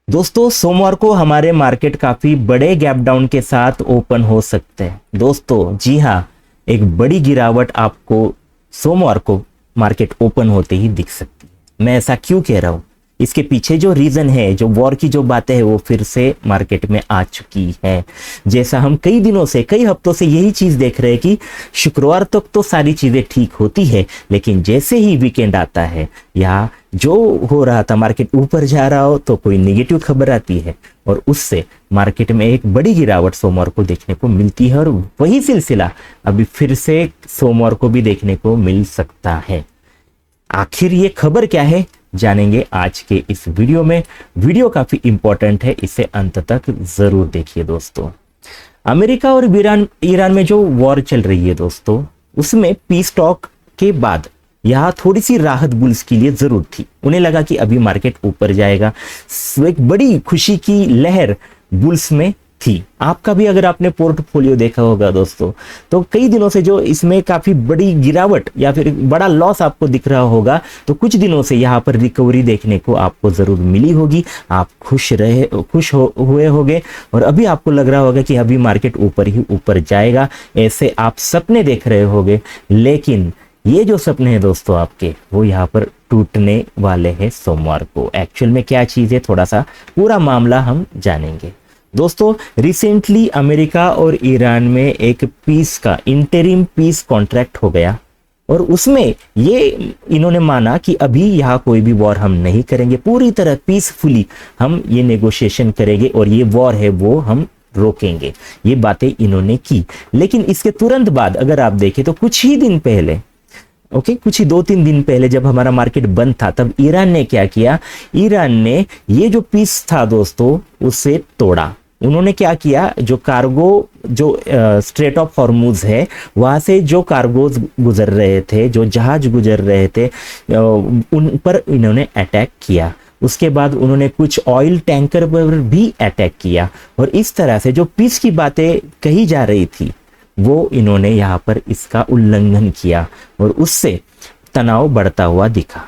दोस्तों सोमवार को हमारे मार्केट काफी बड़े गैप डाउन के साथ ओपन हो सकते हैं। दोस्तों जी हाँ, एक बड़ी गिरावट आपको सोमवार को मार्केट ओपन होते ही दिख सकती है। मैं ऐसा क्यों कह रहा हूँ, इसके पीछे जो रीजन है, जो वॉर की जो बातें हैं वो फिर से मार्केट में आ चुकी है। जैसा हम कई दिनों से, कई हफ्तों से यही चीज देख रहे हैं कि शुक्रवार तक तो सारी चीजें ठीक होती है, लेकिन जैसे ही वीकेंड आता है या जो हो रहा था, मार्केट ऊपर जा रहा हो तो कोई निगेटिव खबर आती है और उससे मार्केट में एक बड़ी गिरावट सोमवार को देखने को मिलती है। और वही सिलसिला अभी फिर से सोमवार को भी देखने को मिल सकता है। आखिर ये खबर क्या है, जानेंगे आज के इस वीडियो में। वीडियो काफी इंपॉर्टेंट है, इसे अंत तक जरूर देखिए। दोस्तों अमेरिका और ईरान में जो वॉर चल रही है दोस्तों, उसमें पीस टॉक के बाद यहाँ थोड़ी सी राहत बुल्स के लिए जरूर थी। उन्हें लगा कि अभी मार्केट ऊपर जाएगा, एक बड़ी खुशी की लहर बुल्स में थी। आपका भी अगर आपने पोर्टफोलियो देखा होगा दोस्तों, तो कई दिनों से जो इसमें काफी बड़ी गिरावट या फिर बड़ा लॉस आपको दिख रहा होगा, तो कुछ दिनों से यहाँ पर रिकवरी देखने को आपको जरूर मिली होगी। आप खुश हुए होंगे और अभी आपको लग रहा होगा कि अभी मार्केट ऊपर ही ऊपर जाएगा, ऐसे आप सपने देख रहे होंगे। लेकिन ये जो सपने हैं दोस्तों आपके, वो यहाँ पर टूटने वाले हैं सोमवार को। एक्चुअल में क्या चीज है, थोड़ा सा पूरा मामला हम जानेंगे। दोस्तों रिसेंटली अमेरिका और ईरान में एक पीस का इंटरिम पीस कॉन्ट्रैक्ट हो गया और उसमें ये इन्होंने माना कि अभी यहाँ कोई भी वॉर हम नहीं करेंगे, पूरी तरह पीसफुली हम ये नेगोशिएशन करेंगे और ये वॉर है वो हम रोकेंगे। ये बातें इन्होंने की। लेकिन इसके तुरंत बाद अगर आप देखें तो कुछ ही दिन पहले, कुछ ही 2-3 दिन पहले जब हमारा मार्केट बंद था, तब ईरान ने क्या किया, ईरान ने ये जो पीस था दोस्तों उसे तोड़ा। उन्होंने क्या किया, जो कार्गो, जो स्ट्रेट ऑफ हॉर्मुज है, वहां से जो कार्गोज गुजर रहे थे, जो जहाज गुजर रहे थे, उन पर इन्होंने अटैक किया। उसके बाद उन्होंने कुछ ऑयल टैंकर पर भी अटैक किया और इस तरह से जो पीस की बातें कही जा रही थी वो इन्होंने यहाँ पर इसका उल्लंघन किया और उससे तनाव बढ़ता हुआ दिखा।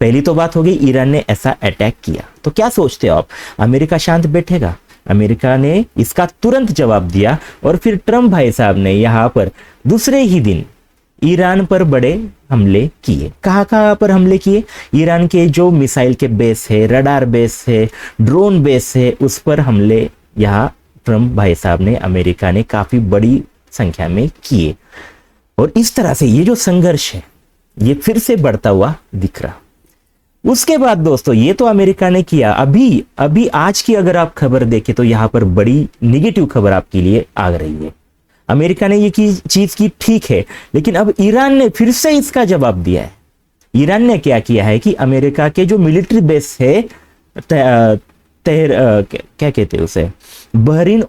पहली तो बात हो गई, ईरान ने ऐसा अटैक किया। तो क्या सोचते हो आप, अमेरिका शांत बैठेगा? अमेरिका ने इसका तुरंत जवाब दिया और फिर ट्रम्प भाई साहब ने यहाँ पर दूसरे ही दिन ईरान पर बड़े हमले किए। कहाँ पर हमले किए? ईरान के जो मिसाइल के बेस है, रडार बेस है, ड्रोन बेस है, उस पर हमले यहाँ ट्रम्प भाई साहब ने, अमेरिका ने काफी बड़ी संख्या में किए। और इस तरह से ये जो संघर्ष है ये फिर से बढ़ता हुआ दिख रहा। उसके बाद दोस्तों ये तो अमेरिका ने किया। अभी आज की अगर आप खबर देखें तो यहाँ पर बड़ी निगेटिव खबर आपके लिए आ रही है। अमेरिका ने ये चीज की, ठीक है, लेकिन अब ईरान ने फिर से इसका जवाब दिया है। ईरान ने क्या किया है कि अमेरिका के जो मिलिट्री बेस है, क्या कहते हैं उसे, बहरीन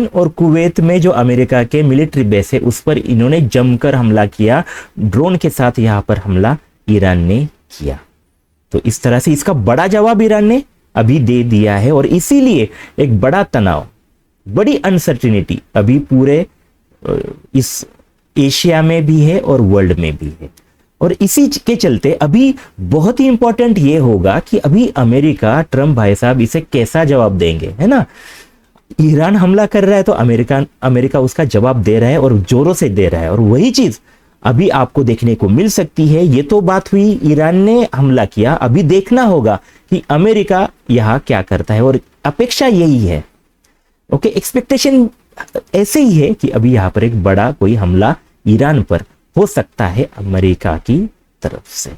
और कुवैत में जो अमेरिका के मिलिट्री बेस है उस पर इन्होंने जमकर हमला किया। ड्रोन के साथ यहां पर हमला ईरान ने किया। तो इस तरह से इसका बड़ा जवाब ईरान ने अभी दे दिया है और इसीलिए एक बड़ा तनाव, बड़ी अनसर्टिनिटी अभी पूरे इस एशिया में भी है और वर्ल्ड में भी है। और इसी के चलते अभी बहुत ही इंपॉर्टेंट ये होगा कि अभी अमेरिका, ट्रम्प भाई साहब इसे कैसा जवाब देंगे, है ना। ईरान हमला कर रहा है तो अमेरिका उसका जवाब दे रहा है और जोरों से दे रहा है और वही चीज अभी आपको देखने को मिल सकती है। ये तो बात हुई, ईरान ने हमला किया, अभी देखना होगा कि अमेरिका यहाँ क्या करता है और अपेक्षा यही है, एक्सपेक्टेशन ऐसे ही है कि अभी यहाँ पर एक बड़ा कोई हमला ईरान पर हो सकता है अमेरिका की तरफ से।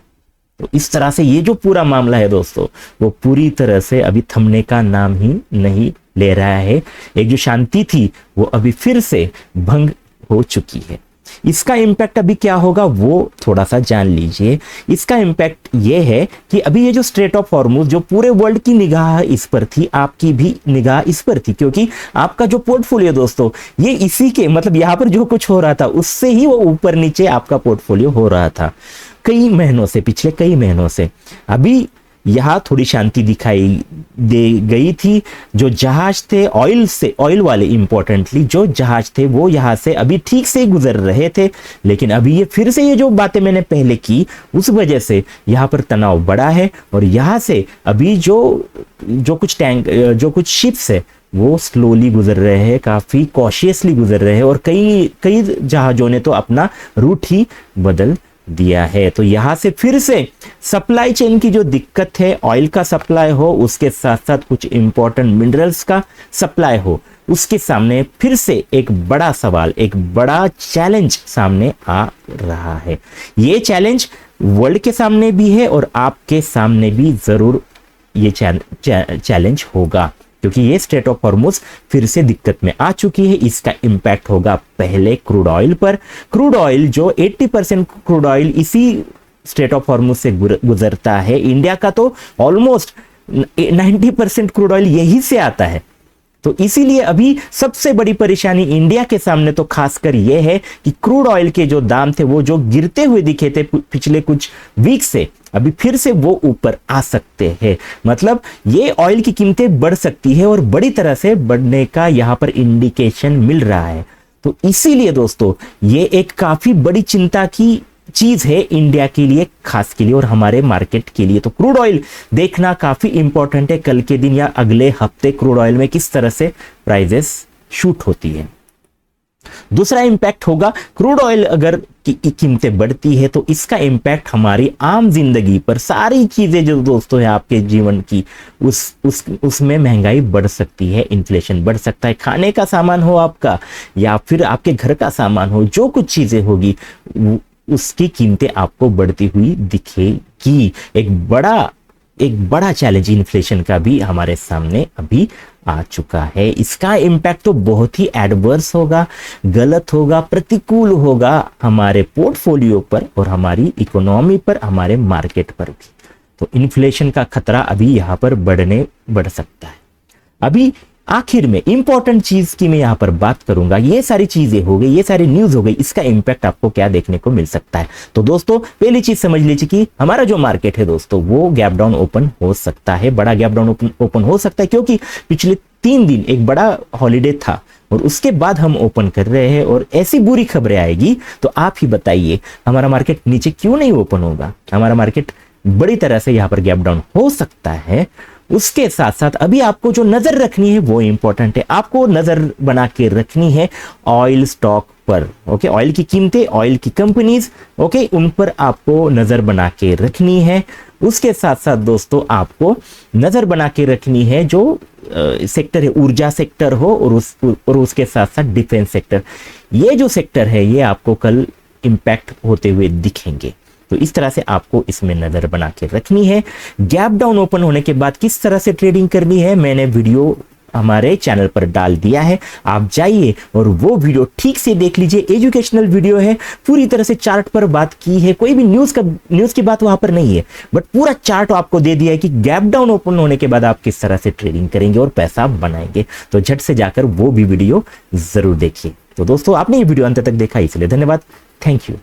तो इस तरह से ये जो पूरा मामला है दोस्तों, वो पूरी तरह से अभी थमने का नाम ही नहीं ले रहा है। एक जो शांति थी वो अभी फिर से भंग हो चुकी है। इसका इम्पैक्ट अभी क्या होगा वो थोड़ा सा जान लीजिए। इसका इम्पैक्ट ये है कि अभी ये जो स्ट्रेट ऑफ हॉर्मुज, जो पूरे वर्ल्ड की निगाह इस पर थी, आपकी भी निगाह इस पर थी, क्योंकि आपका जो पोर्टफोलियो दोस्तों, ये इसी के, मतलब यहाँ पर जो कुछ हो रहा था उससे ही वो ऊपर नीचे आपका पोर्टफोलियो हो रहा था कई महीनों से, पिछले कई महीनों से। अभी यहाँ थोड़ी शांति दिखाई दे गई थी। जो जहाज थे ऑयल वाले इंपॉर्टेंटली जो जहाज थे वो यहाँ से अभी ठीक से गुजर रहे थे, लेकिन अभी ये फिर से ये जो बातें मैंने पहले की उस वजह से यहाँ पर तनाव बढ़ा है और यहाँ से अभी जो कुछ शिप्स है वो स्लोली गुजर रहे हैं, काफी कॉशियसली गुजर रहे हैं और कई जहाजों ने तो अपना रूट ही बदल दिया है। तो यहां से फिर से सप्लाई चेन की जो दिक्कत है, ऑयल का सप्लाई हो उसके साथ साथ कुछ इंपॉर्टेंट मिनरल्स का सप्लाई हो, उसके सामने फिर से एक बड़ा सवाल, एक बड़ा चैलेंज सामने आ रहा है। ये चैलेंज वर्ल्ड के सामने भी है और आपके सामने भी जरूर ये चैलेंज होगा, क्योंकि ये स्ट्रेट ऑफ हॉर्मुज फिर से दिक्कत में आ चुकी है। इसका इंपैक्ट होगा पहले क्रूड ऑयल पर। क्रूड ऑयल जो 80% क्रूड ऑयल इसी स्ट्रेट ऑफ हॉर्मुज से गुजरता है। इंडिया का तो ऑलमोस्ट 90% क्रूड ऑयल यही से आता है। तो इसीलिए अभी सबसे बड़ी परेशानी इंडिया के सामने तो खासकर यह है कि क्रूड ऑयल के जो दाम थे वो जो गिरते हुए दिखे थे पिछले कुछ वीक से, अभी फिर से वो ऊपर आ सकते हैं। मतलब ये ऑयल की कीमतें बढ़ सकती है और बड़ी तरह से बढ़ने का यहां पर इंडिकेशन मिल रहा है। तो इसीलिए दोस्तों ये एक काफी बड़ी चिंता की चीज है इंडिया के लिए, खास के लिए और हमारे मार्केट के लिए। तो क्रूड ऑयल देखना काफी इंपॉर्टेंट है। कल के दिन या अगले हफ्ते क्रूड ऑयल में किस तरह से प्राइजेस शूट होती है। दूसरा इंपैक्ट होगा, क्रूड ऑयल अगर कीमतें बढ़ती है तो इसका इंपैक्ट हमारी आम जिंदगी पर, सारी चीजें जो दोस्तों है आपके जीवन की उसमें महंगाई बढ़ सकती है, इन्फ्लेशन बढ़ सकता है। खाने का सामान हो आपका या फिर आपके घर का सामान हो, जो कुछ चीजें होगी उसकी कीमतें आपको बढ़ती हुई दिखेगी। एक बड़ा चैलेंज इन्फ्लेशन का भी हमारे सामने अभी आ चुका है। इसका इंपैक्ट तो बहुत ही एडवर्स होगा, गलत होगा, प्रतिकूल होगा हमारे पोर्टफोलियो पर और हमारी इकोनॉमी पर, हमारे मार्केट पर भी। तो इन्फ्लेशन का खतरा अभी यहां पर बढ़ सकता है। अभी आखिर में इंपॉर्टेंट चीज की मैं यहां पर बात करूंगा। ये सारी चीजें हो गई, ये सारी न्यूज हो गई, इसका इंपैक्ट आपको क्या देखने को मिल सकता है। तो दोस्तों पहली चीज समझ लीजिए कि हमारा जो मार्केट है दोस्तों वो गैप डाउन ओपन हो सकता है, बड़ा गैप डाउन ओपन हो सकता है, क्योंकि पिछले 3 दिन एक बड़ा हॉलीडे था और उसके बाद हम ओपन कर रहे हैं और ऐसी बुरी खबरें आएगी तो आप ही बताइए हमारा मार्केट नीचे क्यों नहीं ओपन होगा। हमारा मार्केट बड़ी तरह से यहां पर गैप डाउन हो सकता है। उसके साथ साथ अभी आपको जो नजर रखनी है वो इंपॉर्टेंट है। आपको नजर बना के रखनी है ऑयल स्टॉक पर, ओके, ऑयल की कीमतें, ऑयल की कंपनीज, ओके, उन पर आपको नजर बना के रखनी है। उसके साथ साथ दोस्तों आपको नजर बना के रखनी है जो सेक्टर है, ऊर्जा सेक्टर हो और उसके साथ साथ डिफेंस सेक्टर। ये जो सेक्टर है ये आपको कल इंपैक्ट होते हुए दिखेंगे। तो इस तरह से आपको इसमें नजर बना के रखनी है। गैप डाउन ओपन होने के बाद किस तरह से ट्रेडिंग करनी है मैंने वीडियो हमारे चैनल पर डाल दिया है, आप जाइए और वो वीडियो ठीक से देख लीजिए। एजुकेशनल वीडियो है, पूरी तरह से चार्ट पर बात की है, कोई भी न्यूज की बात वहां पर नहीं है, बट पूरा चार्ट आपको दे दिया है कि गैप डाउन ओपन होने के बाद आप किस तरह से ट्रेडिंग करेंगे और पैसा बनाएंगे। तो झट से जाकर वो भी वीडियो जरूर देखिए। तो दोस्तों आपने ये वीडियो अंत तक देखा इसलिए धन्यवाद, थैंक यू।